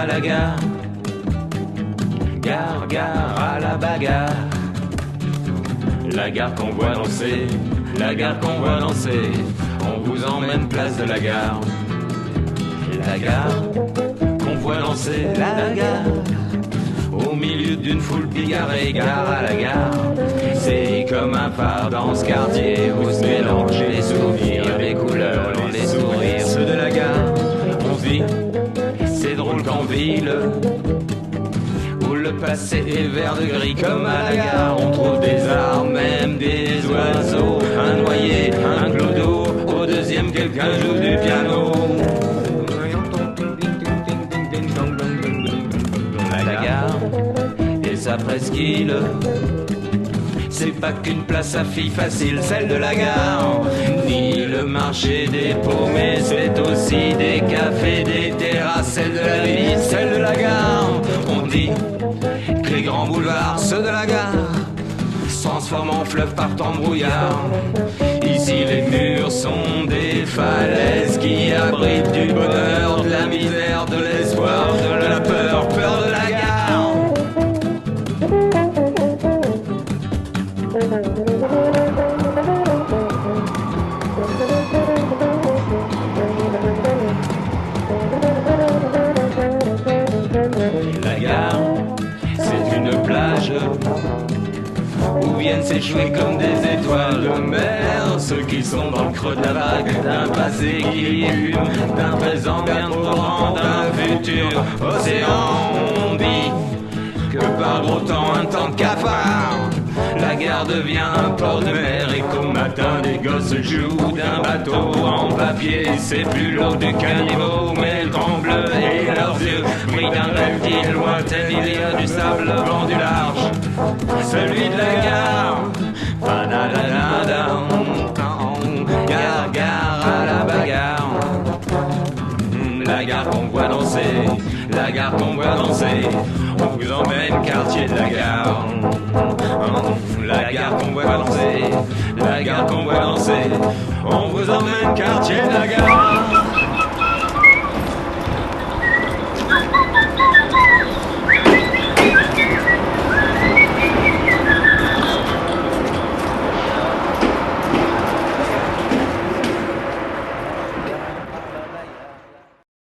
la gare. Gare, gare à la bagarre. La gare qu'on voit danser, la gare qu'on voit danser. On vous emmène place de la gare. La gare qu'on voit danser, la gare. Au milieu d'une foule bigarrée, gare à la gare. C'est comme un phare dans ce quartier où se mélangent les souvenirs, les couleurs, les sourires. Ceux de la gare, on se dit, c'est drôle qu'en ville, où le passé est vert de gris. Comme à la gare, on trouve des armes, même des oiseaux. Un noyer, un clodo, au deuxième quelqu'un joue du piano. La gare et sa presqu'île, c'est pas qu'une place à filles facile, celle de la gare, ni le marché des pots, mais c'est aussi des cafés, des terrasses, celle de la ville, celle de la gare. On dit que les grands boulevards, ceux de la gare, se transforment en fleuves par temps brouillard. Ici les murs sont des falaises qui abritent du bonheur, de la misère, de l'espoir, de la peur, peur de la gare. La gare, c'est une plage où viennent s'échouer comme des étoiles de mer ceux qui sont dans le creux de la vague d'un passé qui fume, d'un présent bien trop grand, d'un futur océan. On dit que par gros temps, un temps de cafard, la gare devient un port de mer et qu'au matin des gosses jouent d'un bateau en papier. C'est plus l'eau du caniveau, mais le grand bleu et leurs yeux brillent d'un reptile lointain. Il y a du sable, le vent du large, celui de la gare. Gare, gare à la bagarre. La gare qu'on voit danser, la gare qu'on voit danser. On vous emmène quartier de la gare. La gare qu'on voit danser, la gare qu'on voit danser. On vous emmène quartier de la gare.